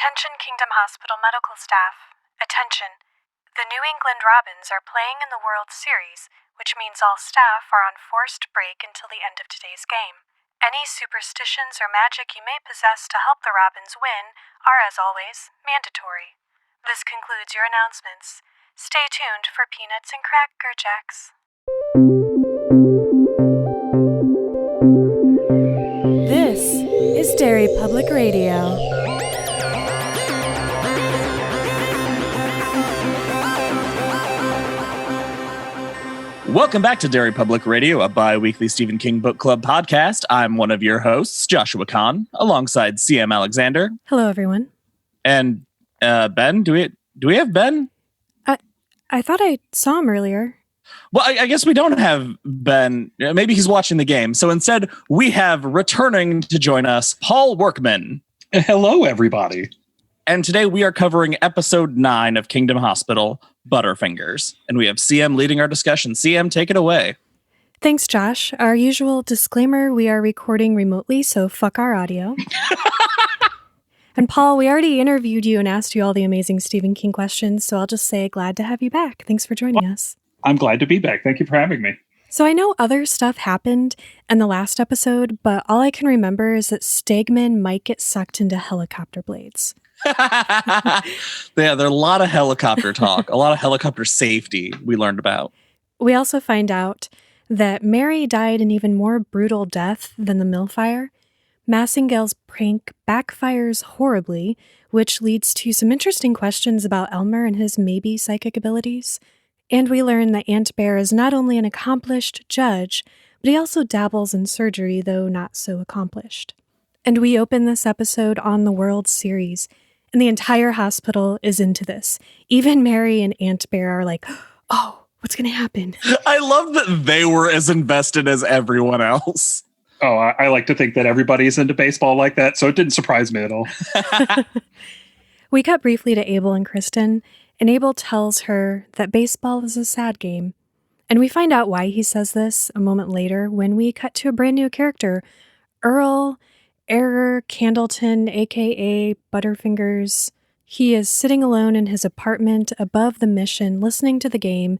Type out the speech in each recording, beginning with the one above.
Attention Kingdom Hospital medical staff. Attention. The New England Robins are playing in the World Series, which means all staff are on forced break until the end of today's game. Any superstitions or magic you may possess to help the Robins win are, as always, mandatory. This concludes your announcements. Stay tuned for Peanuts and Cracker Jacks. This is Derry Public Radio. Welcome back to Derry Public Radio, a bi-weekly Stephen King book club podcast. I'm one of your hosts, Joshua Kahn, alongside CM Alexander. Hello, everyone. And Ben, do we have Ben? I thought I saw him earlier. Well, I guess we don't have Ben. Maybe he's watching the game. So instead, we have returning to join us, Paul Workman. Hello, everybody. And today we are covering episode 9 of Kingdom Hospital, Butterfingers. And we have CM leading our discussion. CM, take it away. Thanks, Josh. Our usual disclaimer, we are recording remotely, so fuck our audio. And Paul, we already interviewed you and asked you all the amazing Stephen King questions, so I'll just say glad to have you back. Thanks for joining us. I'm glad to be back. Thank you for having me. So I know other stuff happened in the last episode, but all I can remember is that Stegman might get sucked into helicopter blades. Yeah, there are a lot of helicopter talk, a lot of helicopter safety we learned about. We also find out that Mary died an even more brutal death than the mill fire. Massengel's prank backfires horribly, which leads to some interesting questions about Elmer and his maybe psychic abilities. And we learn that Aunt Bear is not only an accomplished judge, but he also dabbles in surgery, though not so accomplished. And we open this episode on the World Series, and the entire hospital is into this. Even Mary and Aunt Bear are like, oh, what's going to happen? I love that they were as invested as everyone else. Oh, I like to think that everybody's into baseball like that, so it didn't surprise me at all. We cut briefly to Abel and Kristen, and Abel tells her that baseball is a sad game. And we find out why he says this a moment later when we cut to a brand new character, Earl Candleton, a.k.a. Butterfingers. He is sitting alone in his apartment above the mission, listening to the game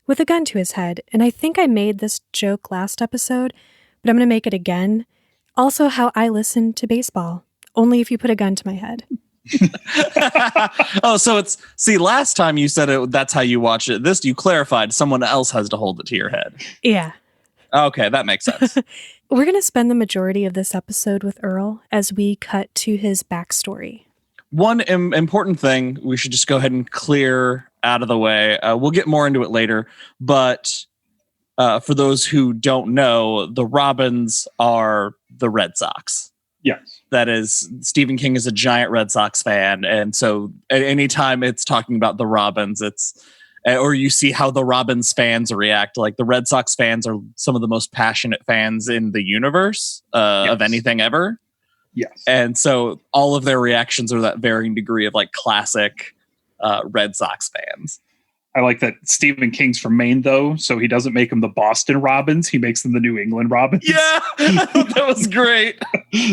with a gun to his head. And I think I made this joke last episode, but I'm going to make it again. Also how I listen to baseball, only if you put a gun to my head. Oh, so last time you said that's how you watch it. This, you clarified someone else has to hold it to your head. Yeah. Okay, that makes sense. We're going to spend the majority of this episode with Earl as we cut to his backstory. One important thing we should just go ahead and clear out of the way. We'll get more into it later, but for those who don't know, the Robins are the Red Sox. Yes. That is, Stephen King is a giant Red Sox fan, and so at any time it's talking about the Robins, or you see how the Robins fans react. Like, the Red Sox fans are some of the most passionate fans in the universe of anything ever. Yes. And so all of their reactions are that varying degree of like classic Red Sox fans. I like that Stephen King's from Maine, though, so he doesn't make them the Boston Robins. He makes them the New England Robins. Yeah, that was great.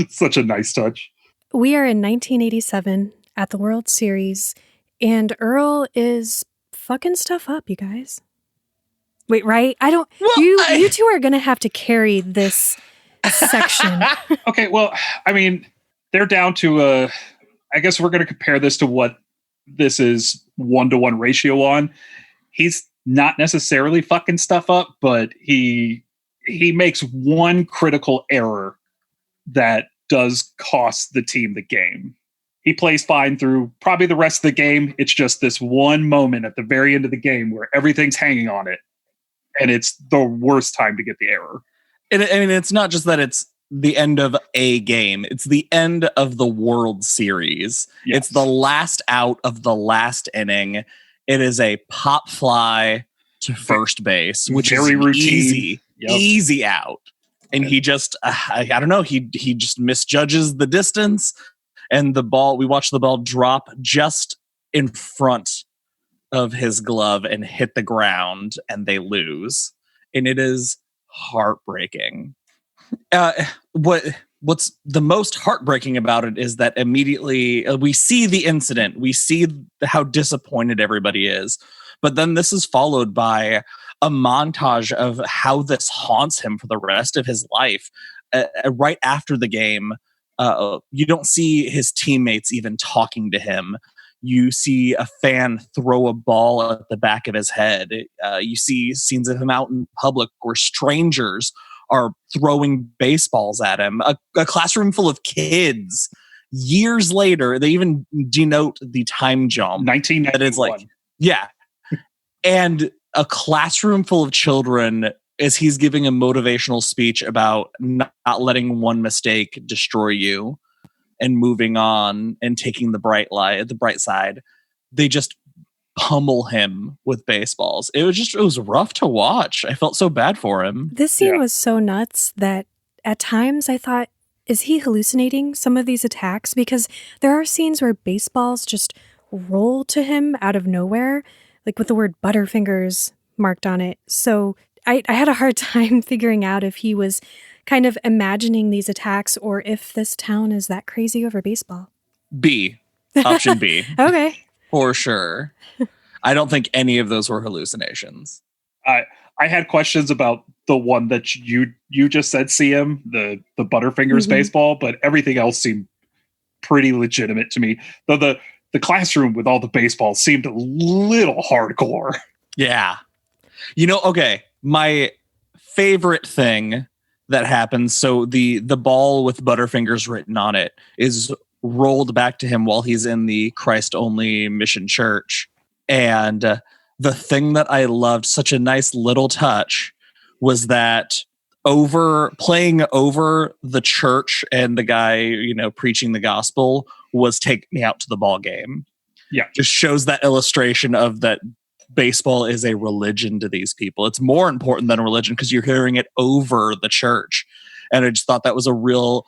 Such a nice touch. We are in 1987 at the World Series, and Earl is fucking stuff up, you guys. Wait, right? You two are going to have to carry this section. Okay, well, I mean, they're down to I guess we're going to compare this to what this is 1-to-1 ratio on. He's not necessarily fucking stuff up, but he makes one critical error that does cost the team the game. He plays fine through probably the rest of the game. It's just this one moment at the very end of the game where everything's hanging on it, and it's the worst time to get the error. And I mean, it's not just that it's the end of a game. It's the end of the World Series. Yes. It's the last out of the last inning. It is a pop fly to first base, which very is routine. Easy out. And he just, I don't know, he just misjudges the distance, and the ball, we watch the ball drop just in front of his glove and hit the ground, and they lose. And it is heartbreaking. What what's the most heartbreaking about it is that immediately we see the incident, we see how disappointed everybody is, but then this is followed by a montage of how this haunts him for the rest of his life. Right after the game, you don't see his teammates even talking to him. You see a fan throw a ball at the back of his head. You see scenes of him out in public where strangers are throwing baseballs at him. A classroom full of kids. Years later, they even denote the time jump. 1991. That it's like, yeah. And a classroom full of children as he's giving a motivational speech about not letting one mistake destroy you and moving on and taking the bright side. They just pummel him with baseballs. It was rough to watch. I felt so bad for him. This scene was so nuts that at times I thought, is he hallucinating some of these attacks? Because there are scenes where baseballs just roll to him out of nowhere, like with the word Butterfingers marked on it. So I had a hard time figuring out if he was kind of imagining these attacks or if this town is that crazy over baseball. B. Option B. Okay. For sure. I don't think any of those were hallucinations. I had questions about the one that you just said, CM, the Butterfingers baseball, but everything else seemed pretty legitimate to me. Though the classroom with all the baseballs seemed a little hardcore. Yeah. Okay, my favorite thing that happens, so the ball with Butterfingers written on it is rolled back to him while he's in the Christ-only mission church. And the thing that I loved, such a nice little touch, was that playing over the church and the guy, preaching the gospel was Take Me Out to the Ball Game. Yeah. Just shows that illustration of that baseball is a religion to these people. It's more important than a religion because you're hearing it over the church. And I just thought that was a real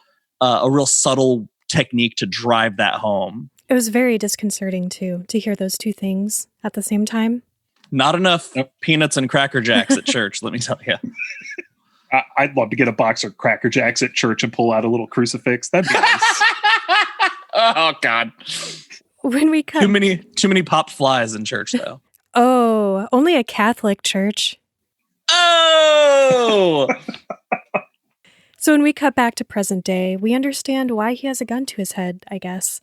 subtle technique to drive that home. It was very disconcerting too, to hear those two things at the same time. Not enough peanuts and Cracker Jacks at church, let me tell you. I'd love to get a box of Cracker Jacks at church and pull out a little crucifix. That'd be nice. Oh, God. When we cut... Too many popped flies in church, though. Oh, only a Catholic church. Oh! So when we cut back to present day, we understand why he has a gun to his head, I guess.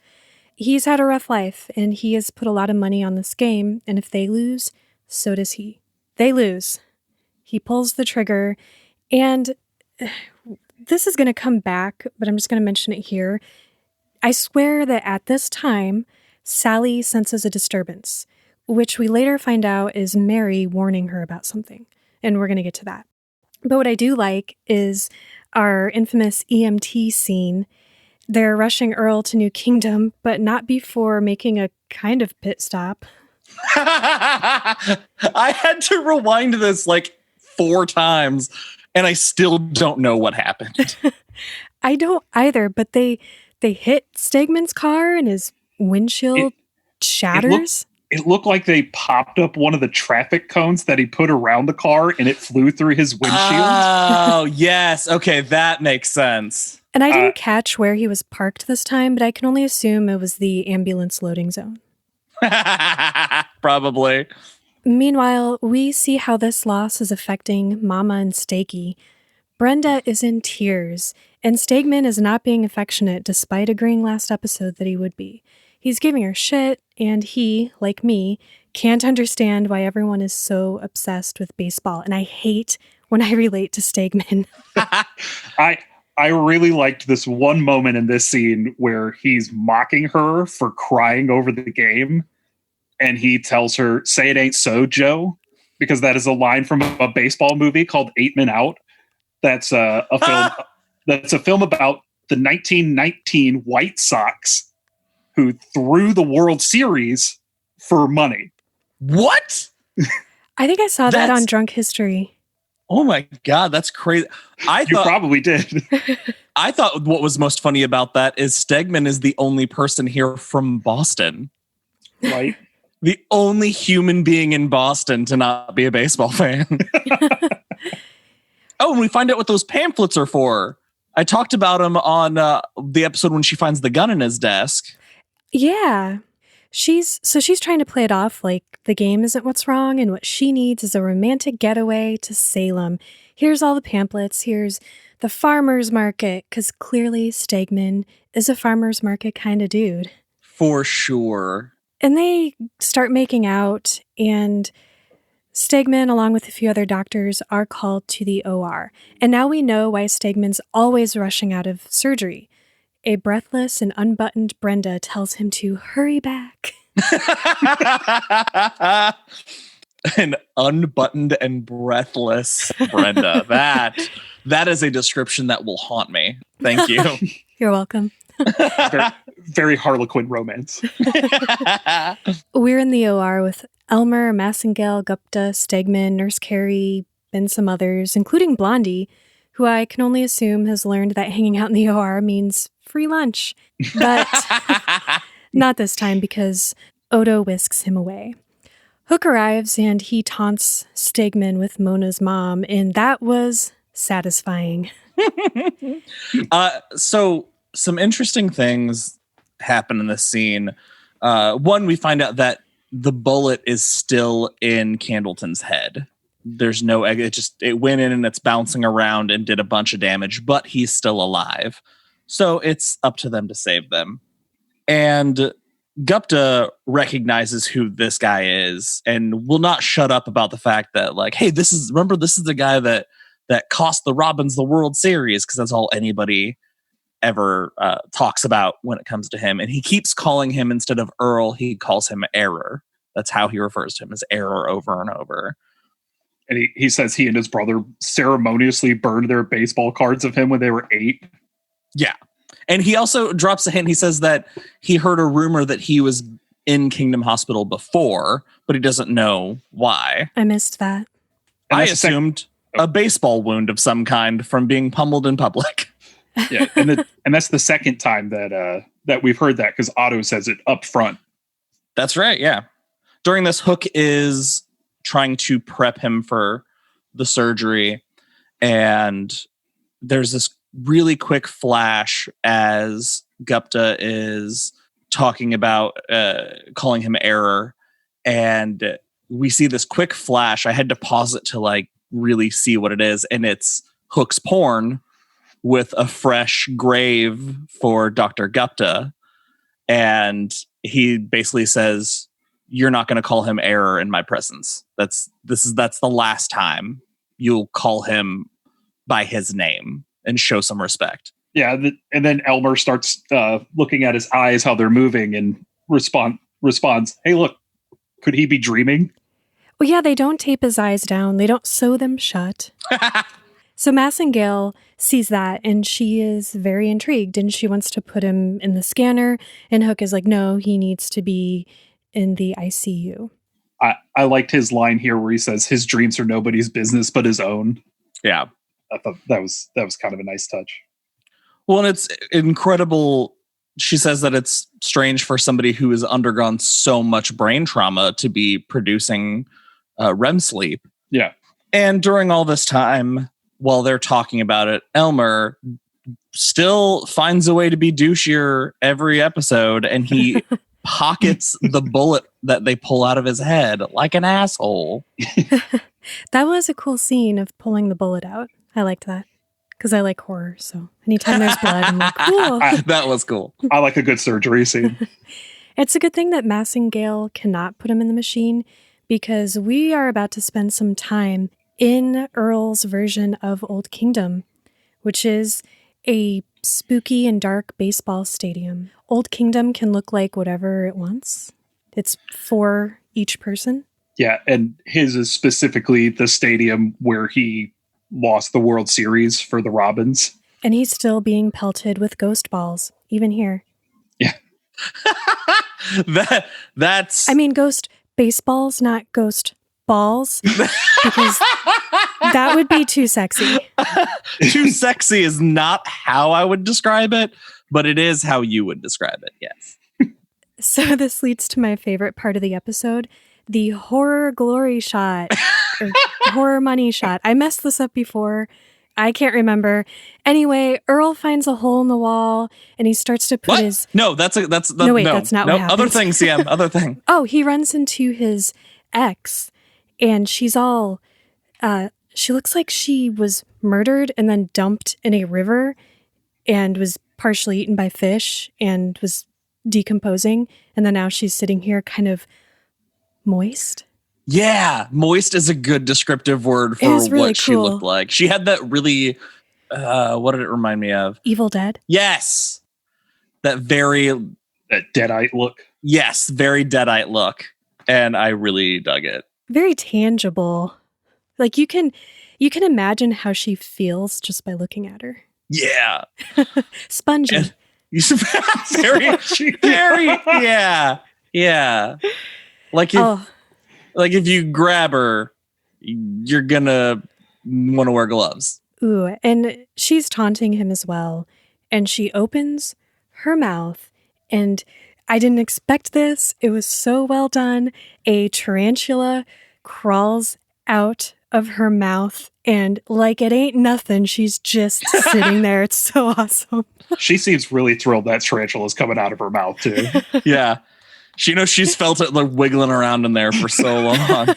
He's had a rough life, and he has put a lot of money on this game, and if they lose, so does he. They lose. He pulls the trigger, and this is going to come back, but I'm just going to mention it here. I swear that at this time, Sally senses a disturbance, which we later find out is Mary warning her about something, and we're going to get to that. But what I do like is our infamous EMT scene. They're rushing Earl to New Kingdom, but not before making a kind of pit stop. I had to rewind this like 4 times, and I still don't know what happened. I don't either, but they hit Stegman's car and his windshield shatters. It looked like they popped up one of the traffic cones that he put around the car and it flew through his windshield. Oh, yes. Okay, that makes sense. And I didn't catch where he was parked this time, but I can only assume it was the ambulance loading zone. Probably. Meanwhile, we see how this loss is affecting Mama and Stakey. Brenda is in tears, and Stegman is not being affectionate despite agreeing last episode that he would be. He's giving her shit, and he, like me, can't understand why everyone is so obsessed with baseball. And I hate when I relate to Stegman. I really liked this one moment in this scene where he's mocking her for crying over the game. And he tells her, "Say it ain't so, Joe," because that is a line from a baseball movie called 8 Men Out. That's a film. That's a film about the 1919 White Sox who threw the World Series for money. What? I think I saw that on Drunk History. Oh my God, that's crazy. You probably did. I thought what was most funny about that is Stegman is the only person here from Boston. Right? The only human being in Boston to not be a baseball fan. Oh, and we find out what those pamphlets are for. I talked about him on the episode when she finds the gun in his desk. Yeah. She's trying to play it off like the game isn't what's wrong, and what she needs is a romantic getaway to Salem. Here's all the pamphlets. Here's the farmer's market, because clearly Stegman is a farmer's market kind of dude. For sure. And they start making out, and Stegman, along with a few other doctors, are called to the OR. And now we know why Stegman's always rushing out of surgery. A breathless and unbuttoned Brenda tells him to hurry back. An unbuttoned and breathless Brenda. That is a description that will haunt me. Thank you. You're welcome. Very, very Harlequin romance. We're in the OR with Elmer, Massengale, Gupta, Stegman, Nurse Carey, and some others, including Blondie, who I can only assume has learned that hanging out in the OR means free lunch. But not this time, because Odo whisks him away. Hook arrives and he taunts Stegman with Mona's mom, and that was satisfying. So some interesting things happen in this scene. One, we find out that the bullet is still in Candleton's head. There's no egg. It went in and it's bouncing around and did a bunch of damage, but he's still alive. So it's up to them to save them. And Gupta recognizes who this guy is and will not shut up about the fact that, like, hey, this is the guy that cost the Robins the World Series, because that's all anybody ever talks about when it comes to him. And he keeps calling him, instead of Earl, he calls him Error. That's how he refers to him, as Error, over and over. And he says he and his brother ceremoniously burned their baseball cards of him when they were 8. Yeah. And he also drops a hint. He says that he heard a rumor that he was in Kingdom Hospital before, but he doesn't know why. I missed that. I assumed a baseball wound of some kind from being pummeled in public. Yeah, and that's the second time that we've heard that, because Otto says it up front. That's right, yeah. During this, Hook is trying to prep him for the surgery, and there's this really quick flash as Gupta is talking about calling him Error, and we see this quick flash. I had to pause it to like really see what it is, and it's Hook's porn with a fresh grave for Dr. Gupta, and he basically says, "You're not going to call him Error in my presence. That's the last time you'll call him by his name and show some respect." Yeah, and then Elmer starts looking at his eyes, how they're moving, and responds, "Hey, look, could he be dreaming?" Well, yeah, they don't tape his eyes down. They don't sew them shut. So Massengale sees that, and she is very intrigued, and she wants to put him in the scanner, and Hook is like, no, he needs to be in the ICU. I liked his line here where he says his dreams are nobody's business but his own. Yeah. I thought that was kind of a nice touch. Well, and it's incredible. She says that it's strange for somebody who has undergone so much brain trauma to be producing REM sleep. Yeah. And during all this time, while they're talking about it, Elmer still finds a way to be douchier every episode, and he pockets the bullet that they pull out of his head like an asshole. That was a cool scene of pulling the bullet out. I liked that because I like horror. So anytime there's blood, I'm like, cool. That was cool. I like a good surgery scene. It's a good thing that Massengale cannot put him in the machine, because we are about to spend some time in Earl's version of Old Kingdom, which is a spooky and dark baseball stadium. Old Kingdom can look like whatever it wants. It's for each person. Yeah, and his is specifically the stadium where he lost the World Series for the Robins. And he's still being pelted with ghost balls, even here. Yeah. That's... I mean, ghost baseballs, not ghost balls, because that would be too sexy. Too sexy is not how I would describe it, but it is how you would describe it, yes. So this leads to my favorite part of the episode, the horror glory shot, or horror money shot. I messed this up before. I can't remember. Anyway, Earl finds a hole in the wall and he starts to put his... No, that's not that's not what happens. Other thing, CM, other thing. Oh, he runs into his ex and she's all... she looks like she was murdered and then dumped in a river and was partially eaten by fish and was decomposing. And then now she's sitting here kind of moist. Yeah, moist is a good descriptive word for what she looked like. She had that really, what did it remind me of? Evil Dead? Yes. That Deadite look. Yes, very Deadite look. And I really dug it. Very tangible. Like you can imagine how she feels just by looking at her. Yeah. Spongy. Very, yeah. Like if you grab her, you're gonna want to wear gloves. Ooh, and she's taunting him as well. And she opens her mouth, and I didn't expect this. It was so well done. A tarantula crawls out of her mouth, and like it ain't nothing, she's just sitting there. It's so awesome. She seems really thrilled that tarantula's coming out of her mouth, too. Yeah. She's felt it like wiggling around in there for so long.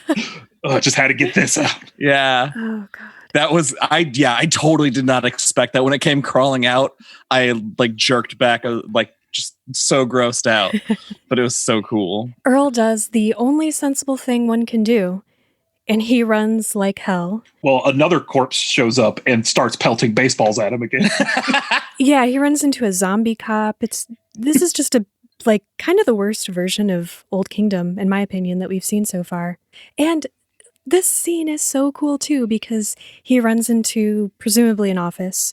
Just had to get this out. Yeah. Oh God. That was I totally did not expect that. When it came crawling out, I like jerked back, like just so grossed out. But it was so cool. Earl does the only sensible thing one can do, and he runs like hell. Well, another corpse shows up and starts pelting baseballs at him again. Yeah, he runs into a zombie cop. This is just kind of the worst version of Old Kingdom, in my opinion, that we've seen so far. And this scene is so cool, too, because he runs into, presumably, an office,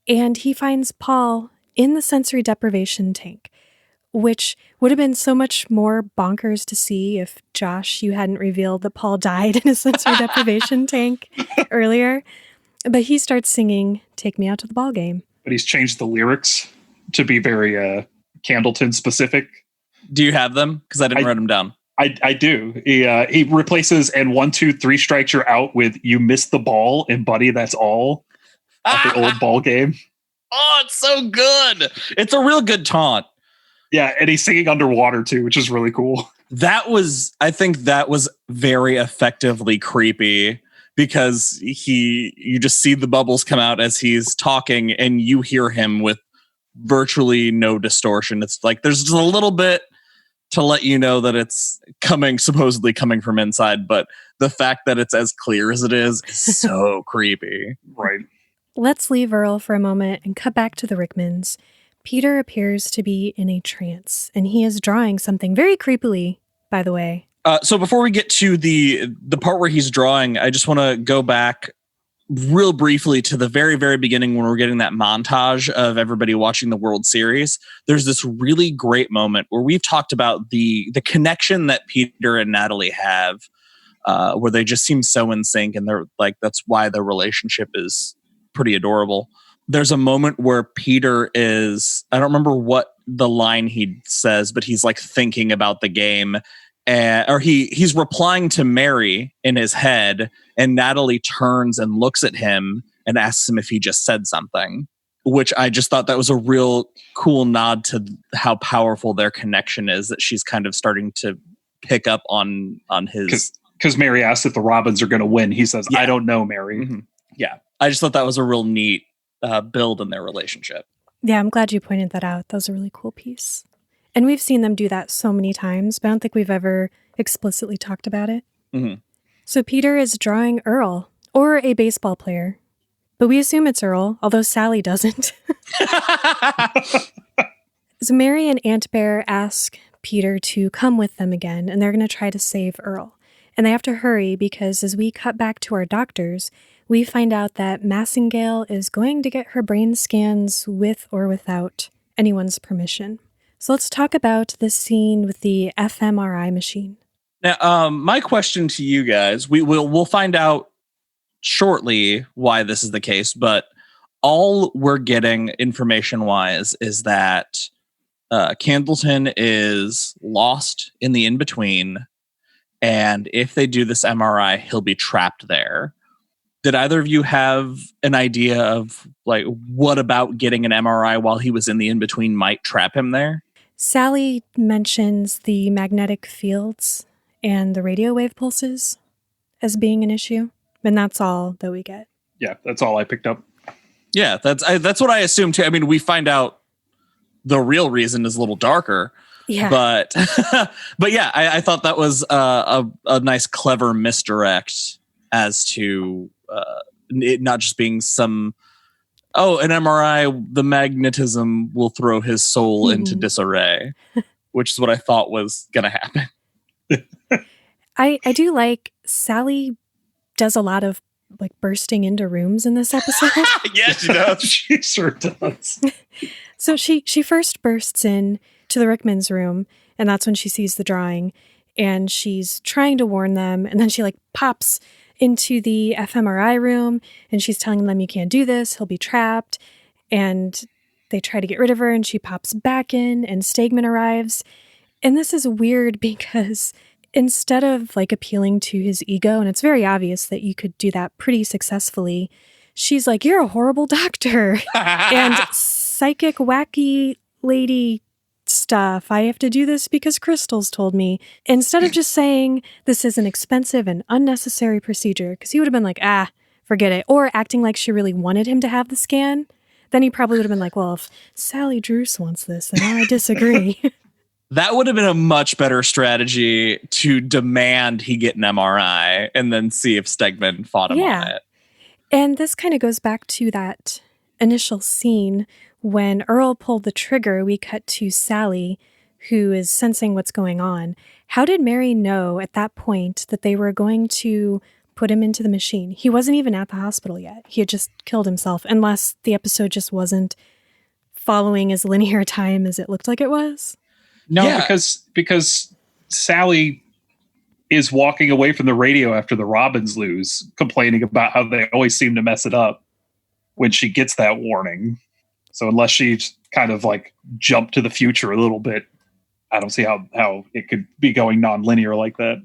and he finds Paul in the sensory deprivation tank, which would have been so much more bonkers to see if, Josh, you hadn't revealed that Paul died in a sensory deprivation tank earlier. But he starts singing, "Take Me Out to the Ball Game." But he's changed the lyrics to be very... Candleton specific. Do you have them? Because I didn't write them down. I do. He replaces "and 1, 2, 3 strikes you're out" with "you missed the ball and buddy that's all" at the old ball game. Oh, it's so good. It's a real good taunt. Yeah, and he's singing underwater too, which is really cool. I think that was very effectively creepy because you just see the bubbles come out as he's talking and you hear him with virtually no distortion. It's like there's just a little bit to let you know that it's supposedly coming from inside, but the fact that it's as clear as it is so creepy. Right. Let's leave Earl for a moment and cut back to the Rickmans. Peter appears to be in a trance, and he is drawing something very creepily, by the way. So before we get to the part where he's drawing, I just want to go back real briefly to the very, very beginning when we're getting that montage of everybody watching the World Series. There's this really great moment where we've talked about the connection that Peter and Natalie have, where they just seem so in sync, and they're like, that's why their relationship is pretty adorable. There's a moment where Peter is, I don't remember what the line he says, but he's like thinking about the game. Or he's replying to Mary in his head, and Natalie turns and looks at him and asks him if he just said something, which I just thought that was a real cool nod to how powerful their connection is, that she's kind of starting to pick up on his... Because Mary asks if the Robins are going to win. He says, I don't know, Mary. Mm-hmm. Yeah. I just thought that was a real neat build in their relationship. Yeah, I'm glad you pointed that out. That was a really cool piece. And we've seen them do that so many times, but I don't think we've ever explicitly talked about it. Mm-hmm. So Peter is drawing Earl, or a baseball player. But we assume it's Earl, although Sally doesn't. So Mary and Aunt Bear ask Peter to come with them again, and they're going to try to save Earl. And they have to hurry because as we cut back to our doctors, we find out that Massingale is going to get her brain scans with or without anyone's permission. So let's talk about this scene with the fMRI machine. Now, my question to you guys, we'll find out shortly why this is the case, but all we're getting information-wise is that Candleton is lost in the in-between, and if they do this MRI, he'll be trapped there. Did either of you have an idea of like what about getting an MRI while he was in the in-between might trap him there? Sally mentions the magnetic fields and the radio wave pulses as being an issue, and that's all that we get. Yeah, that's all I picked up. Yeah, that's what I assumed too. I mean, we find out the real reason is a little darker. Yeah. But but yeah, I thought that was a nice, clever misdirect as to it not just being some, an MRI, the magnetism will throw his soul into disarray, which is what I thought was going to happen. I do like Sally does a lot of like bursting into rooms in this episode. Yes, she does. She sure does. So she first bursts in to the Rickman's room, and that's when she sees the drawing, and she's trying to warn them, and then she like pops into the fMRI room, and she's telling them, you can't do this, he'll be trapped, and they try to get rid of her, and she pops back in, and Stegman arrives. And this is weird because instead of like appealing to his ego, and it's very obvious that you could do that pretty successfully, she's like, you're a horrible doctor. And psychic wacky lady stuff. I have to do this because Crystal's told me. Instead of just saying this is an expensive and unnecessary procedure, because he would have been like, forget it. Or acting like she really wanted him to have the scan. Then he probably would have been like, well, if Sally Druce wants this, then I disagree. That would have been a much better strategy to demand he get an MRI and then see if Stegman fought him on it. And this kind of goes back to that initial scene when Earl pulled the trigger. We cut to Sally, who is sensing what's going on. How did Mary know at that point that they were going to put him into the machine? He wasn't even at the hospital yet. He had just killed himself, unless the episode just wasn't following as linear time as it looked like it was. No, because Sally is walking away from the radio after the Robins lose, complaining about how they always seem to mess it up when she gets that warning. So unless she's kind of like jumped to the future a little bit, I don't see how it could be going non-linear like that.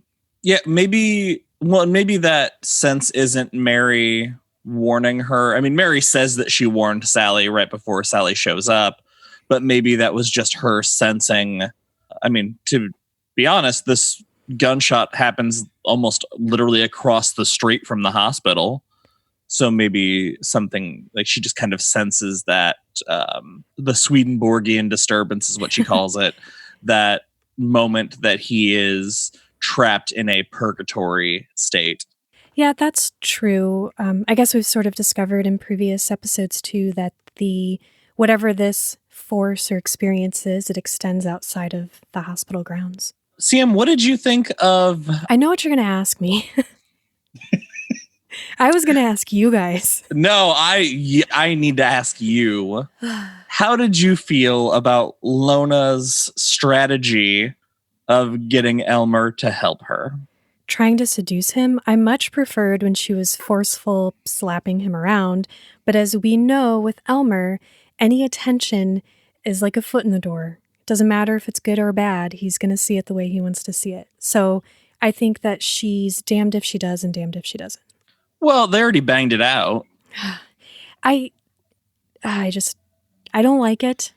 Yeah, maybe that sense isn't Mary warning her. I mean, Mary says that she warned Sally right before Sally shows up, but maybe that was just her sensing. I mean, to be honest, this gunshot happens almost literally across the street from the hospital. So maybe something like she just kind of senses that the Swedenborgian disturbance is what she calls it, that moment that he is trapped in a purgatory state. Yeah, that's true. I guess we've sort of discovered in previous episodes too that whatever this force or experience is, it extends outside of the hospital grounds. CM, what did you think of... I know what you're going to ask me. I was going to ask you guys. No, I need to ask you. How did you feel about Lona's strategy of getting Elmer to help her? Trying to seduce him? I much preferred when she was forceful, slapping him around. But as we know with Elmer, any attention is like a foot in the door. It doesn't matter if it's good or bad. He's going to see it the way he wants to see it. So I think that she's damned if she does and damned if she doesn't. Well, they already banged it out. I don't like it.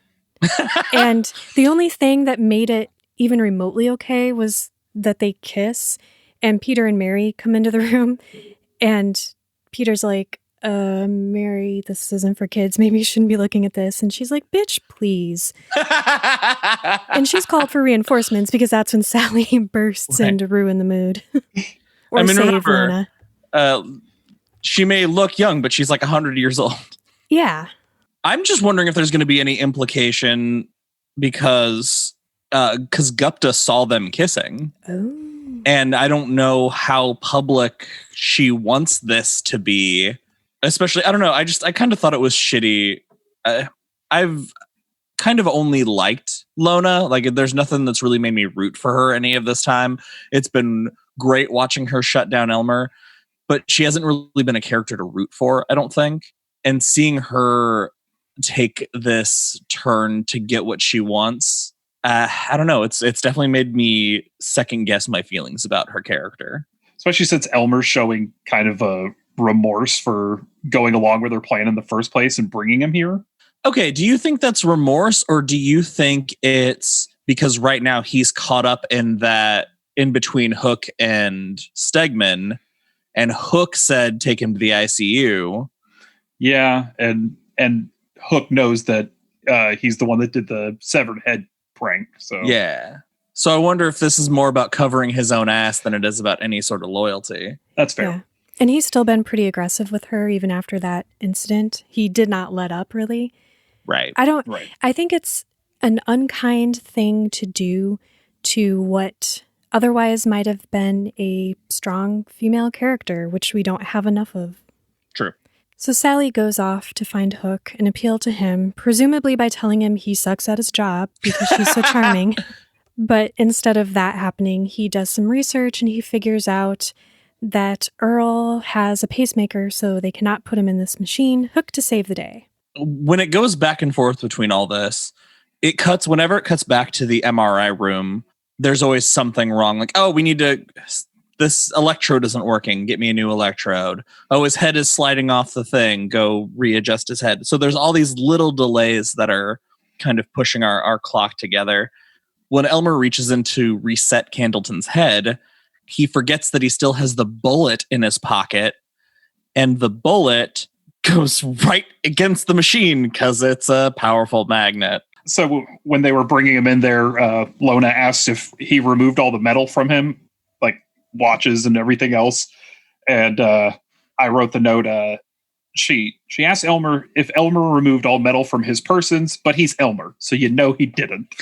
And the only thing that made it even remotely okay was that they kiss and Peter and Mary come into the room and Peter's like, Mary, this isn't for kids. Maybe you shouldn't be looking at this. And she's like, bitch, please. And she's called for reinforcements because that's when Sally bursts in to ruin the mood. Or save remember, Lona. She may look young, but she's like 100 years old. Yeah. I'm just wondering if there's going to be any implication because Gupta saw them kissing. Oh. And I don't know how public she wants this to be. Especially, I don't know. I kind of thought it was shitty. I've kind of only liked Lona. Like, there's nothing that's really made me root for her any of this time. It's been great watching her shut down Elmer, but she hasn't really been a character to root for, I don't think. And seeing her take this turn to get what she wants, I don't know. It's definitely made me second guess my feelings about her character. Especially since Elmer's showing kind of a remorse for going along with their plan in the first place and bringing him here. Okay, do you think that's remorse, or do you think it's because right now he's caught up in that in between Hook and Stegman, and Hook said take him to the ICU? Yeah, and Hook knows that he's the one that did the severed head prank. So yeah. So I wonder if this is more about covering his own ass than it is about any sort of loyalty. That's fair. Yeah. And he's still been pretty aggressive with her even after that incident. He did not let up, really. Right. I think it's an unkind thing to do to what otherwise might have been a strong female character, which we don't have enough of. True. So Sally goes off to find Hook and appeal to him, presumably by telling him he sucks at his job because she's so charming. But instead of that happening, he does some research and he figures out that Earl has a pacemaker, so they cannot put him in this machine. Hook to save the day. When it goes back and forth between all this, whenever it cuts back to the MRI room, there's always something wrong. Like, oh, this electrode isn't working. Get me a new electrode. Oh, his head is sliding off the thing. Go readjust his head. So there's all these little delays that are kind of pushing our clock together. When Elmer reaches in to reset Candleton's head, he forgets that he still has the bullet in his pocket, and the bullet goes right against the machine because it's a powerful magnet. So when they were bringing him in there, Lona asked if he removed all the metal from him, like watches and everything else. And I wrote the note. She asked Elmer if Elmer removed all metal from his persons, but he's Elmer, so you know he didn't.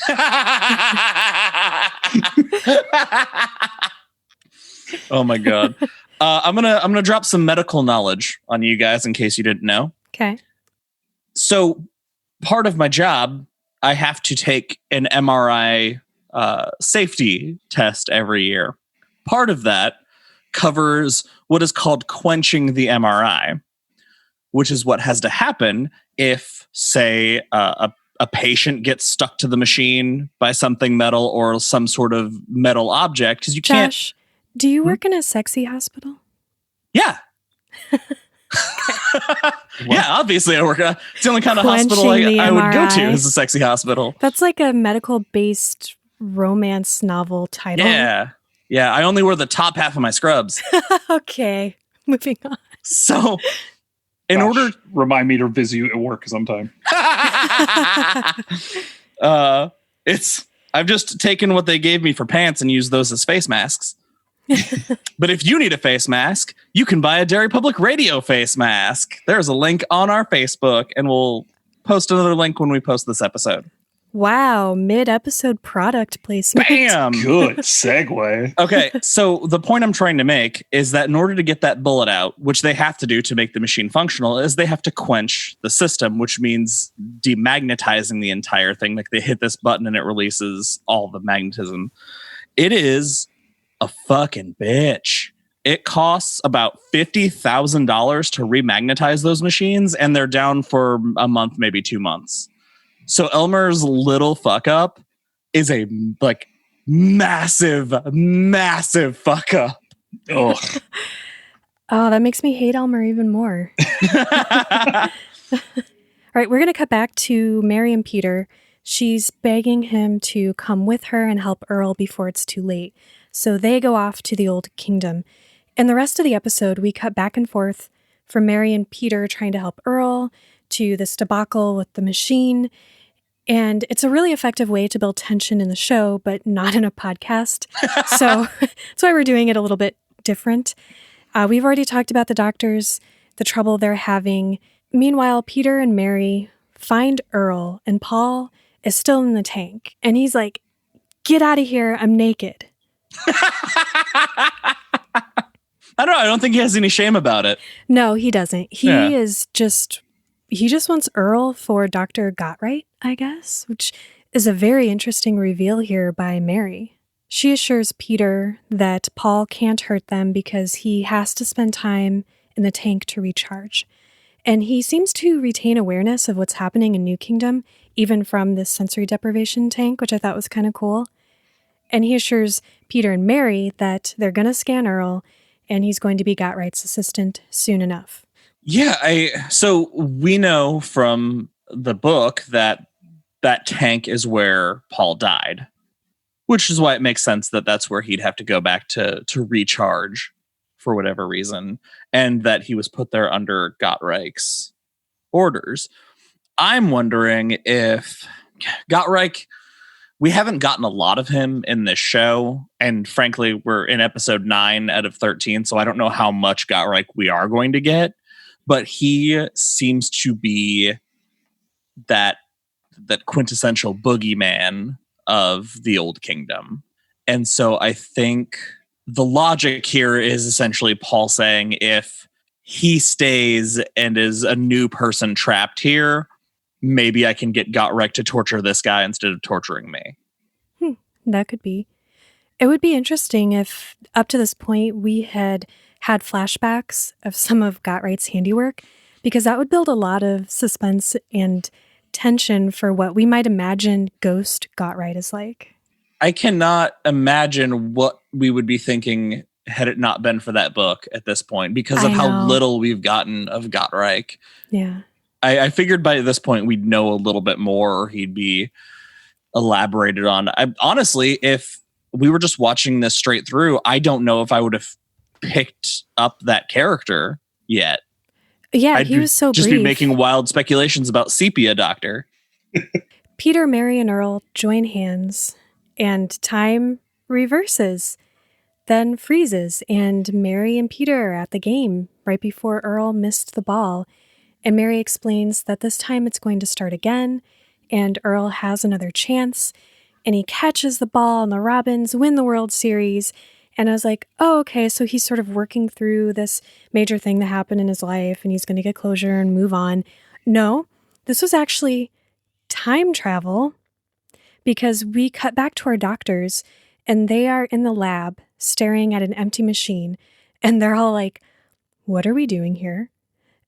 Oh my god! I'm gonna drop some medical knowledge on you guys in case you didn't know. Okay. So part of my job, I have to take an MRI safety test every year. Part of that covers what is called quenching the MRI, which is what has to happen if, say, a patient gets stuck to the machine by something metal or some sort of metal object. Because you Josh, can't. Do you work in a sexy hospital? Yeah. Yeah, obviously I work at it's the only kind of hospital I would go to is a sexy hospital. That's like a medical-based romance novel title. Yeah. Yeah, I only wear the top half of my scrubs. Okay, moving on. So, in order... Remind me to visit you at work sometime. I've just taken what they gave me for pants and used those as face masks. But if you need a face mask, you can buy a Derry Public Radio face mask. There's a link on our Facebook, and we'll post another link when we post this episode. Wow, mid-episode product placement. Bam! Good segue. Okay, so the point I'm trying to make is that in order to get that bullet out, which they have to do to make the machine functional, is they have to quench the system, which means demagnetizing the entire thing. Like they hit this button and it releases all the magnetism. It is a fucking bitch. It costs about $50,000 to remagnetize those machines, and they're down for a month, maybe 2 months. So Elmer's little fuck up is a like massive fuck up. Ugh. Oh, that makes me hate Elmer even more. All right, we're going to cut back to Mary and Peter. She's begging him to come with her and help Earl before it's too late. So they go off to the Old Kingdom. In the rest of the episode, we cut back and forth from Mary and Peter trying to help Earl to this debacle with the machine. And it's a really effective way to build tension in the show, but not in a podcast. So that's why we're doing it a little bit different. We've already talked about the doctors, the trouble they're having. Meanwhile, Peter and Mary find Earl, and Paul is still in the tank. And he's like, "Get out of here, I'm naked." I don't know. I don't think he has any shame about it. No, he doesn't. He just wants Earl for Dr. Gottwright, I guess, which is a very interesting reveal here by Mary. She assures Peter that Paul can't hurt them because he has to spend time in the tank to recharge. And he seems to retain awareness of what's happening in New Kingdom, even from this sensory deprivation tank, which I thought was kind of cool. And he assures Peter and Mary that they're going to scan Earl, and he's going to be Gotright's assistant soon enough. Yeah, so we know from the book that tank is where Paul died, which is why it makes sense that that's where he'd have to go back to recharge for whatever reason, and that he was put there under Gottreich's orders. I'm wondering if Gottreich, we haven't gotten a lot of him in this show, and frankly, we're in episode 9 out of 13, so I don't know how much Gottreich we are going to get, but he seems to be that quintessential boogeyman of the Old Kingdom. And so I think the logic here is essentially Paul saying if he stays and is a new person trapped here, maybe I can get Gottreich to torture this guy instead of torturing me. That could be. It would be interesting if up to this point we had flashbacks of some of Gottreight's handiwork, because that would build a lot of suspense and tension for what we might imagine Ghost Gottright is like. I cannot imagine what we would be thinking had it not been for that book at this point, because of how little we've gotten of Gottreich. Yeah. I figured by this point we'd know a little bit more, or he'd be elaborated on. Honestly, if we were just watching this straight through, I don't know if I would have picked up that character yet. Yeah, he was so just brief. Be making wild speculations about Sepia Doctor. Peter, Mary, and Earl join hands, and time reverses, then freezes, and Mary and Peter are at the game right before Earl missed the ball. And Mary explains that this time it's going to start again, and Earl has another chance, and he catches the ball, and the Robins win the World Series. And I was like, oh, okay, so he's sort of working through this major thing that happened in his life, and he's going to get closure and move on. No, this was actually time travel, because we cut back to our doctors, and they are in the lab staring at an empty machine, and they're all like, what are we doing here?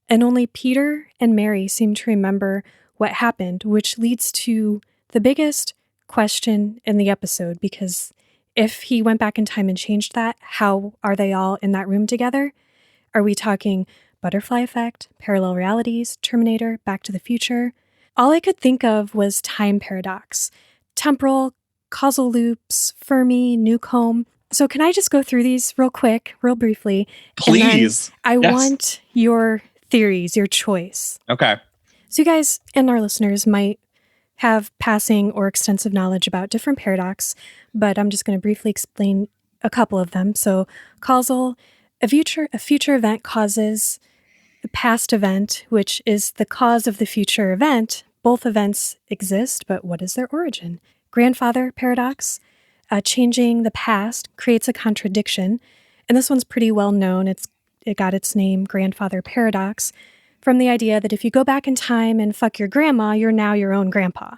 And only Peter and Mary seem to remember what happened, which leads to the biggest question in the episode, because if he went back in time and changed that, how are they all in that room together? Are we talking butterfly effect, parallel realities, Terminator, Back to the Future? All I could think of was time paradox, temporal, causal loops, Fermi, Newcomb. So can I just go through these real quick, real briefly? Please. I want your theories, your choice. Okay. So you guys and our listeners might have passing or extensive knowledge about different paradox, but I'm just going to briefly explain a couple of them. So causal, a future event causes a past event, which is the cause of the future event. Both events exist, but what is their origin? Grandfather paradox, changing the past creates a contradiction. And this one's pretty well known. It got its name, grandfather paradox, from the idea that if you go back in time and fuck your grandma, you're now your own grandpa.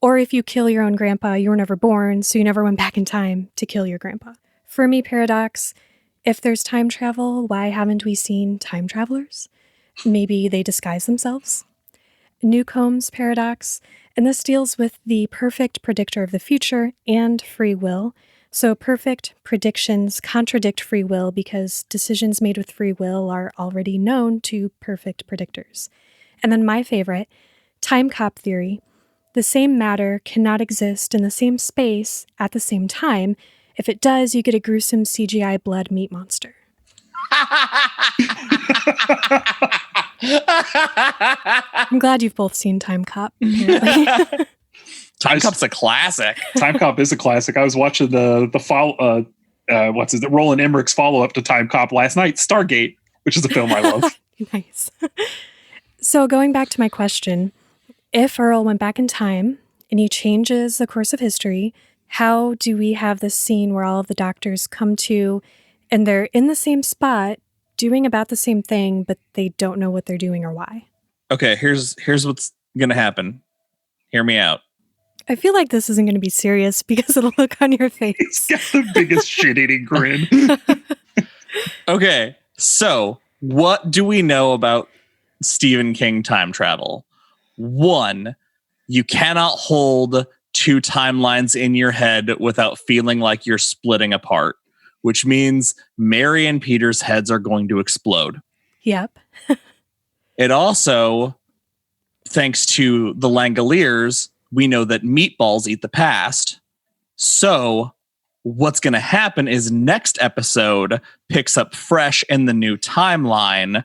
Or if you kill your own grandpa, you were never born, so you never went back in time to kill your grandpa. Fermi paradox, if there's time travel, why haven't we seen time travelers? Maybe they disguise themselves. Newcomb's paradox, and this deals with the perfect predictor of the future and free will. So perfect predictions contradict free will because decisions made with free will are already known to perfect predictors. And then my favorite, time cop theory. The same matter cannot exist in the same space at the same time. If it does, you get a gruesome CGI blood meat monster. I'm glad you've both seen Time Cop, apparently. Time Cop's a classic. Time Cop is a classic. I was watching the Roland Emmerich's follow-up to Time Cop last night, Stargate, which is a film I love. Nice. So going back to my question, if Earl went back in time and he changes the course of history, how do we have this scene where all of the doctors come to and they're in the same spot doing about the same thing, but they don't know what they're doing or why? Okay, here's what's going to happen. Hear me out. I feel like this isn't going to be serious because of the look on your face. He's got the biggest shit-eating grin. Okay, so what do we know about Stephen King time travel? One, you cannot hold two timelines in your head without feeling like you're splitting apart, which means Mary and Peter's heads are going to explode. Yep. It also, thanks to the Langoliers, we know that meatballs eat the past. So what's going to happen is next episode picks up fresh in the new timeline.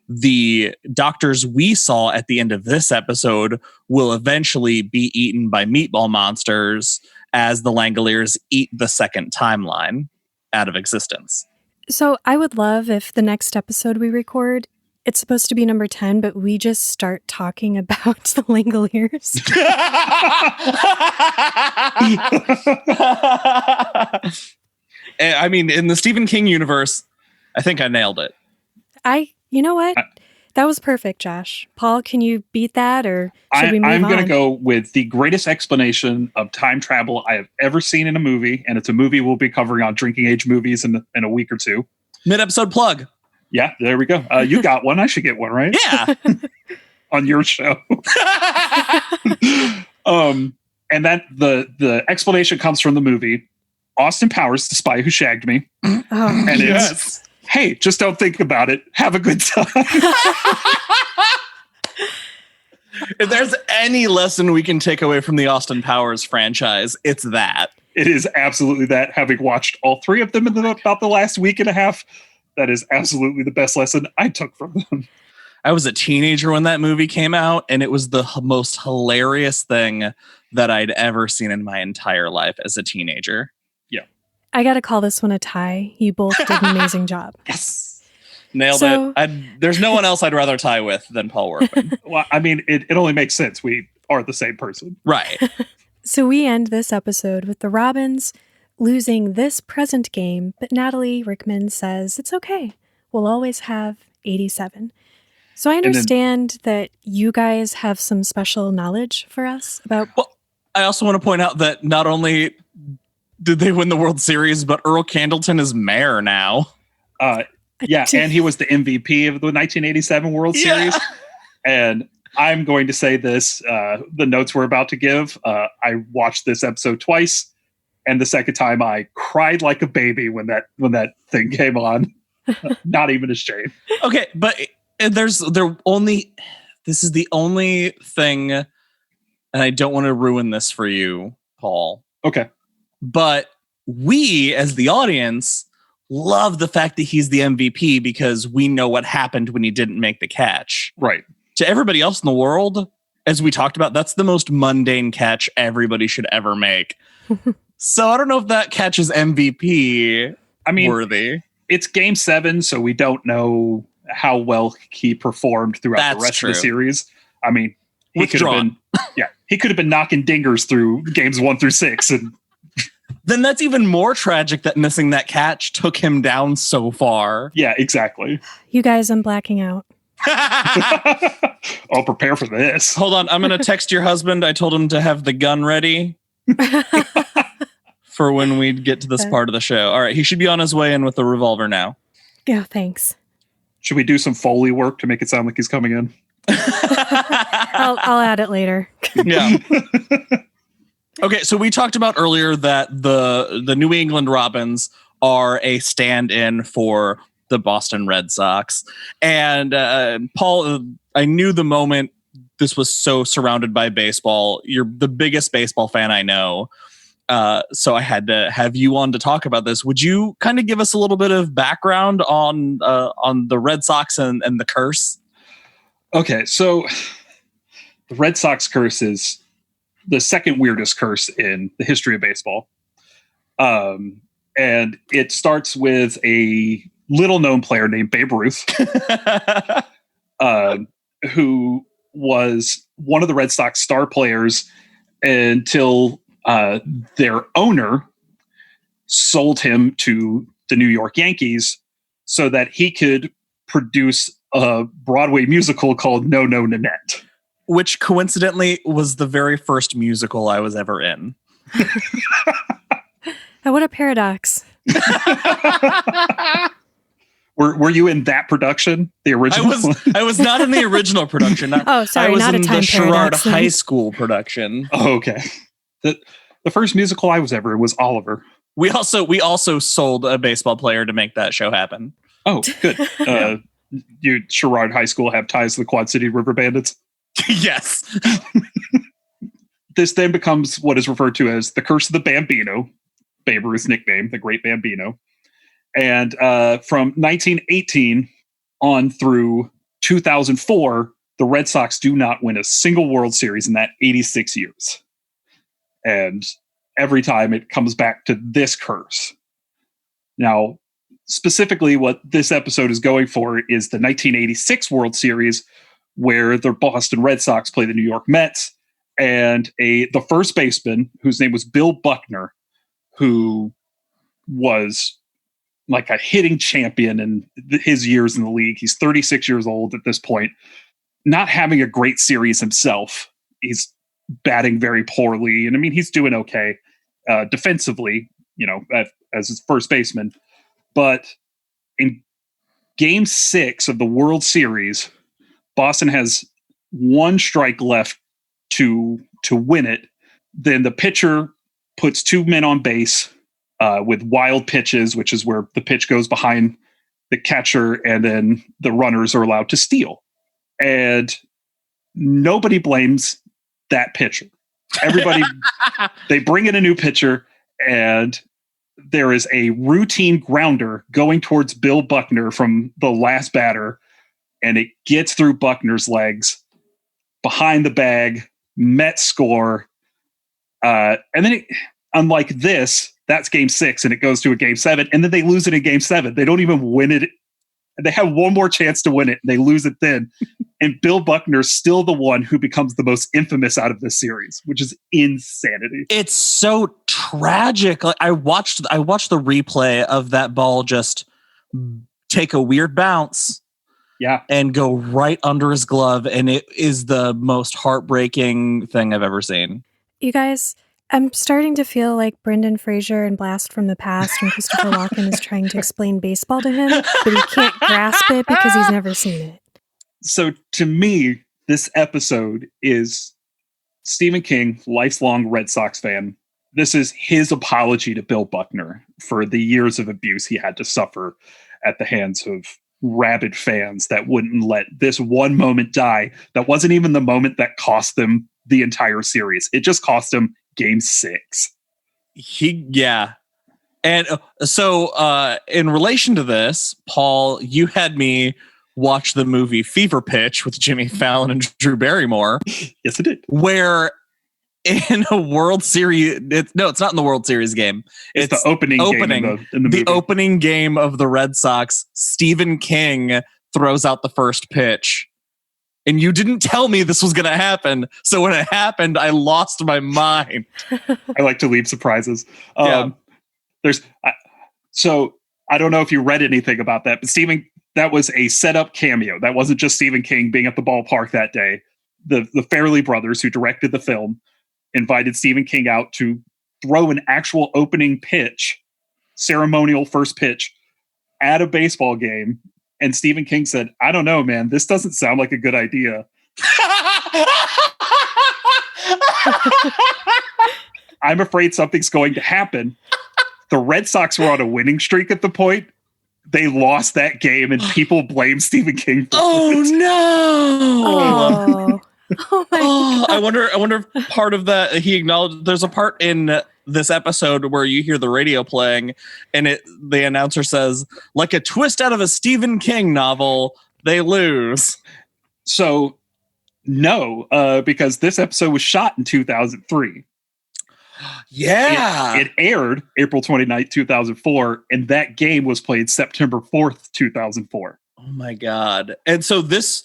The doctors we saw at the end of this episode will eventually be eaten by meatball monsters as the Langoliers eat the second timeline out of existence. So I would love if the next episode we record, it's supposed to be number 10, but we just start talking about the Langoliers. I mean, in the Stephen King universe, I think I nailed it. You know what? That was perfect, Josh. Paul, can you beat that, or should we move on? I'm going to go with the greatest explanation of time travel I have ever seen in a movie, and it's a movie we'll be covering on Drinking Age Movies in a week or two. Mid-episode plug. Yeah, there we go. You got one. I should get one, right? Yeah. On your show. And that the explanation comes from the movie Austin Powers, The Spy Who Shagged Me. Oh, and it's, hey, just don't think about it. Have a good time. If there's any lesson we can take away from the Austin Powers franchise, it's that. It is absolutely that. Having watched all three of them in about the last week and a half, that is absolutely the best lesson I took from them. I was a teenager when that movie came out, and it was the most hilarious thing that I'd ever seen in my entire life as a teenager. Yeah. I got to call this one a tie. You both did an amazing job. Yes. Nailed it. There's no one else I'd rather tie with than Paul Workman. Well, I mean, it only makes sense. We are the same person. Right. So we end this episode with the Robins losing this present game, but Natalie Rickman says it's okay. We'll always have 87. So I understand that you guys have some special knowledge for us about... Well, I also want to point out that not only did they win the World Series, but Earl Candleton is mayor now. Yeah, and he was the MVP of the 1987 World Series. And I'm going to say this, the notes we're about to give, I watched this episode twice, and the second time I cried like a baby when that thing came on. Not even ashamed. Okay, but this is the only thing, and I don't want to ruin this for you, Paul. Okay. But we, as the audience, love the fact that he's the MVP because we know what happened when he didn't make the catch. Right. To everybody else in the world, as we talked about, that's the most mundane catch everybody should ever make. So I don't know if that catch is MVP worthy. It's Game 7, so we don't know how well he performed throughout the rest of the series. I mean, he could have been knocking dingers through games 1 through 6, and then that's even more tragic that missing that catch took him down so far. Yeah, exactly. You guys, I'm blacking out. I'll prepare for this. Hold on, I'm going to text your husband. I told him to have the gun ready for when we get to this part of the show. All right, he should be on his way in with the revolver now. Yeah, thanks. Should we do some Foley work to make it sound like he's coming in? I'll add it later. Yeah. Okay, so we talked about earlier that the New England Robins are a stand-in for the Boston Red Sox. And Paul, I knew the moment this was so surrounded by baseball. You're the biggest baseball fan I know. So I had to have you on to talk about this. Would you kind of give us a little bit of background on the Red Sox and the curse? Okay, so the Red Sox curse is the second weirdest curse in the history of baseball. And it starts with a little-known player named Babe Ruth, who was one of the Red Sox star players until their owner sold him to the New York Yankees so that he could produce a Broadway musical called No, No, Nanette. Which coincidentally was the very first musical I was ever in. What a paradox. Were you in that production? The original? I was not in the original production. Sorry, I was not in a time the Sherrard paradox. High School production. Oh, okay. The first musical I was ever in was Oliver. We also sold a baseball player to make that show happen. Oh, good. You Sherrard High School have ties to the Quad City River Bandits? Yes. This then becomes what is referred to as the Curse of the Bambino, Babe Ruth's nickname, the Great Bambino. And from 1918 on through 2004, the Red Sox do not win a single World Series in that 86 years. And every time it comes back to this curse. Now, specifically what this episode is going for is the 1986 World Series, where the Boston Red Sox play the New York Mets, and the first baseman, whose name was Bill Buckner, who was like a hitting champion in his years in the league. He's 36 years old at this point, not having a great series himself. He's batting very poorly. And I mean, he's doing okay defensively, as his first baseman. But in Game 6 of the World Series, Boston has one strike left to win it. Then the pitcher puts two men on base with wild pitches, which is where the pitch goes behind the catcher, and then the runners are allowed to steal. And nobody blames that pitcher. Everybody, they bring in a new pitcher, and there is a routine grounder going towards Bill Buckner from the last batter, and it gets through Buckner's legs behind the bag. Mets score. And then unlike this, that's Game 6, and it goes to a Game 7, and then they lose it in Game 7. They don't even win it. They have one more chance to win it, and they lose it then. And Bill Buckner's still the one who becomes the most infamous out of this series, which is insanity. It's so tragic. Like I watched the replay of that ball just take a weird bounce. Yeah. And go right under his glove. And it is the most heartbreaking thing I've ever seen. You guys, I'm starting to feel like Brendan Fraser in Blast from the Past when Christopher Walken is trying to explain baseball to him, but he can't grasp it because he's never seen it. So to me, this episode is Stephen King, lifelong Red Sox fan. This is his apology to Bill Buckner for the years of abuse he had to suffer at the hands of rabid fans that wouldn't let this one moment die. That wasn't even the moment that cost them the entire series. It just cost them Game 6. And so in relation to this, Paul, you had me watch the movie Fever Pitch with Jimmy Fallon and Drew Barrymore. Yes, I did. Where in a World Series, it's not in the World Series game. It's the opening game in the movie. The opening game of the Red Sox, Stephen King throws out the first pitch. And you didn't tell me this was going to happen. So when it happened, I lost my mind. I like to leave surprises. Yeah. So I don't know if you read anything about that, but that was a setup cameo. That wasn't just Stephen King being at the ballpark that day. The Farrelly brothers, who directed the film, invited Stephen King out to throw an actual opening pitch, ceremonial first pitch, at a baseball game. And Stephen King said, I don't know, man, this doesn't sound like a good idea. I'm afraid something's going to happen. The Red Sox were on a winning streak at the point. They lost that game, and people blame Stephen King for it. No! Oh my God. I wonder if part of that he acknowledged. There's a part in this episode where you hear the radio playing, and the announcer says, like a twist out of a Stephen King novel, they lose. So no, because this episode was shot in 2003. Yeah. It aired April 29th, 2004, and that game was played September 4th, 2004. Oh my God. And so this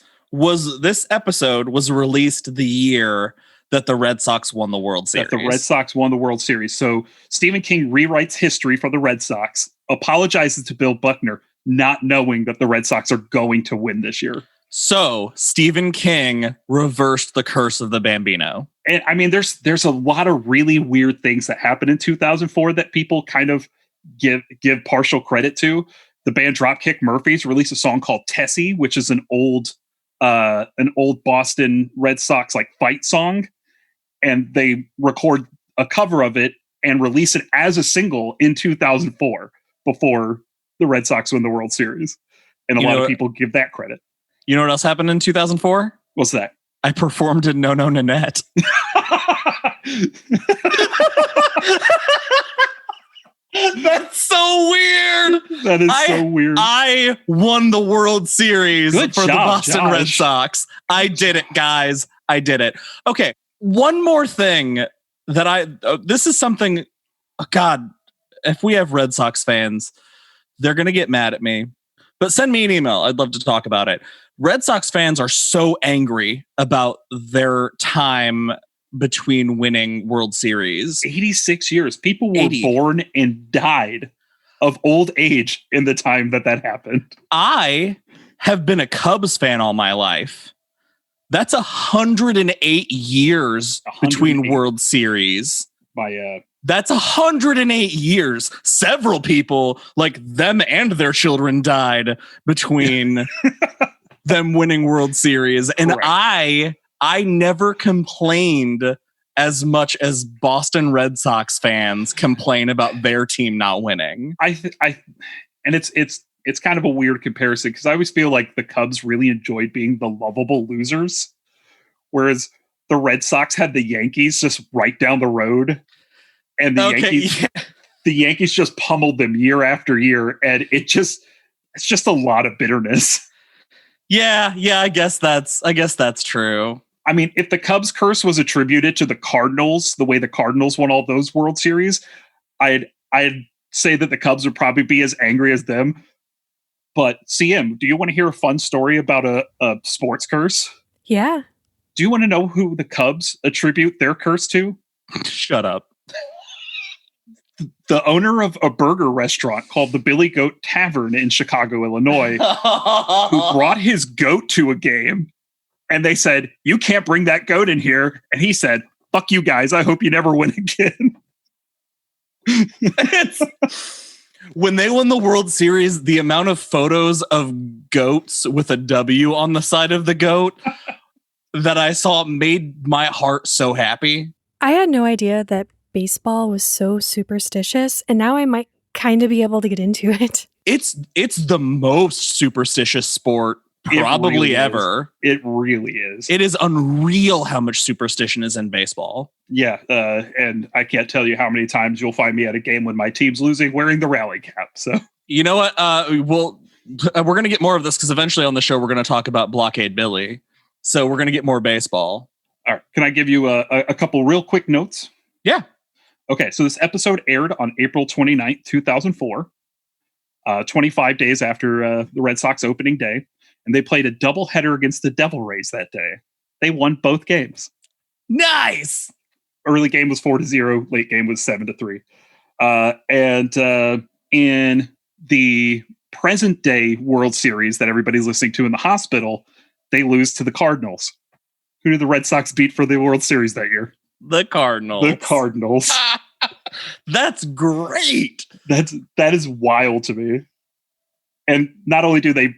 episode was released the year that the Red Sox won the World Series. That the Red Sox won the World Series. So Stephen King rewrites history for the Red Sox, apologizes to Bill Buckner, not knowing that the Red Sox are going to win this year. So Stephen King reversed the curse of the Bambino. And I mean, there's a lot of really weird things that happened in 2004 that people kind of give partial credit to. The band Dropkick Murphys released a song called Tessie, which is an old Boston Red Sox like fight song. And they record a cover of it and release it as a single in 2004 before the Red Sox win the World Series. And a lot of people give that credit. You know what else happened in 2004? What's that? I performed in No No Nanette. That's so weird. That is so weird. I won the World Series for the Boston Josh. Red Sox. I did it, guys. I did it. Okay. One more thing that this is something, oh God, if we have Red Sox fans, they're going to get mad at me. But send me an email. I'd love to talk about it. Red Sox fans are so angry about their time between winning World Series. 86 years. People were born and died of old age in the time that happened. I have been a Cubs fan all my life. That's 108 years between World Series. That's 108 years. Several people, like them and their children, died between them winning World Series. And correct. I never complained as much as Boston Red Sox fans complain about their team not winning. And it's kind of a weird comparison because I always feel like the Cubs really enjoyed being the lovable losers, whereas the Red Sox had the Yankees just right down the road, and the Yankees just pummeled them year after year, and it's just a lot of bitterness. Yeah, I guess that's true. I mean, if the Cubs curse was attributed to the Cardinals, the way the Cardinals won all those World Series, I'd say that the Cubs would probably be as angry as them. But CM, do you want to hear a fun story about a sports curse? Yeah. Do you want to know who the Cubs attribute their curse to? Shut up. The owner of a burger restaurant called the Billy Goat Tavern in Chicago, Illinois, who brought his goat to a game. And they said, "You can't bring that goat in here." And he said, "Fuck you guys. I hope you never win again." When they won the World Series, the amount of photos of goats with a W on the side of the goat that I saw made my heart so happy. I had no idea that baseball was so superstitious, and now I might kind of be able to get into it. It's the most superstitious sport probably really ever. It really is. It is unreal how much superstition is in baseball. Yeah, and I can't tell you how many times you'll find me at a game when my team's losing wearing the rally cap. So you know what? We're going to get more of this because eventually on the show we're going to talk about Blockade Billy. So we're going to get more baseball. All right. Can I give you a couple real quick notes? Yeah. Okay. So this episode aired on April 29th, 2004, 25 days after the Red Sox opening day. And they played a doubleheader against the Devil Rays that day. They won both games. Nice. Early game was 4-0. Late game was 7-3. And in the present day World Series that everybody's listening to in the hospital, they lose to the Cardinals. Who did the Red Sox beat for the World Series that year? The Cardinals. The Cardinals. That's great. That is wild to me. And not only do they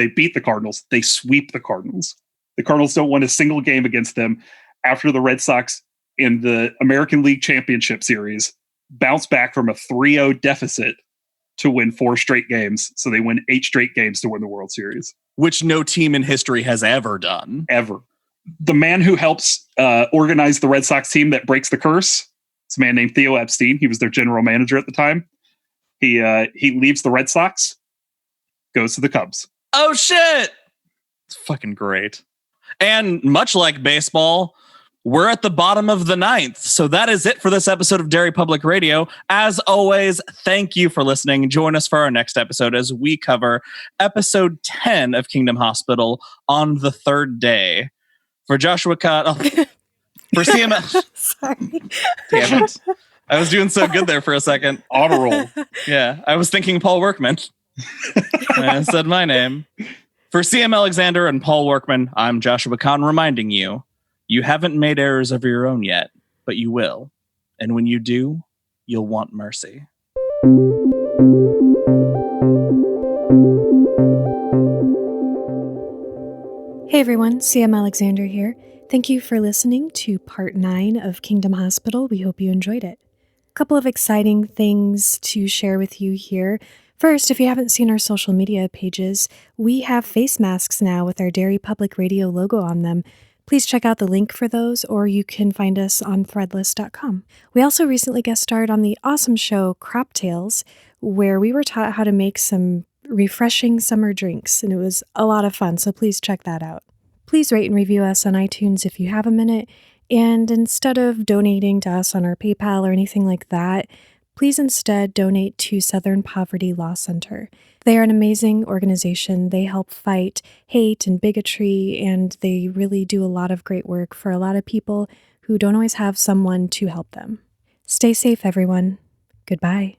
beat the Cardinals, they sweep the Cardinals. The Cardinals don't win a single game against them after the Red Sox in the American League Championship Series bounced back from a 3-0 deficit to win 4 straight games. So they win 8 straight games to win the World Series. Which no team in history has ever done. Ever. The man who helps organize the Red Sox team that breaks the curse, it's a man named Theo Epstein. He was their general manager at the time. He leaves the Red Sox, goes to the Cubs. Oh, shit. It's fucking great. And much like baseball, we're at the bottom of the 9th. So that is it for this episode of Derry Public Radio. As always, thank you for listening. Join us for our next episode as we cover episode 10 of Kingdom Hospital on the 3rd day. For Joshua Cott, for CML. Sorry. Damn it. I was doing so good there for a second. Auto roll. Yeah, I was thinking Paul Workman. I said my name. For CM Alexander and Paul Workman, I'm Joshua Kahn reminding you, you haven't made errors of your own yet, but you will. And when you do, you'll want mercy. Hey everyone, CM Alexander here. Thank you for listening to part 9 of Kingdom Hospital. We hope you enjoyed it. Couple of exciting things to share with you here. First, if you haven't seen our social media pages, we have face masks now with our Derry Public Radio logo on them. Please check out the link for those, or you can find us on threadless.com. We also recently guest starred on the awesome show Crop Tales, where we were taught how to make some refreshing summer drinks, and it was a lot of fun, so please check that out. Please rate and review us on iTunes if you have a minute. And instead of donating to us on our PayPal or anything like that, please instead donate to Southern Poverty Law Center. They are an amazing organization. They help fight hate and bigotry, and they really do a lot of great work for a lot of people who don't always have someone to help them. Stay safe, everyone. Goodbye.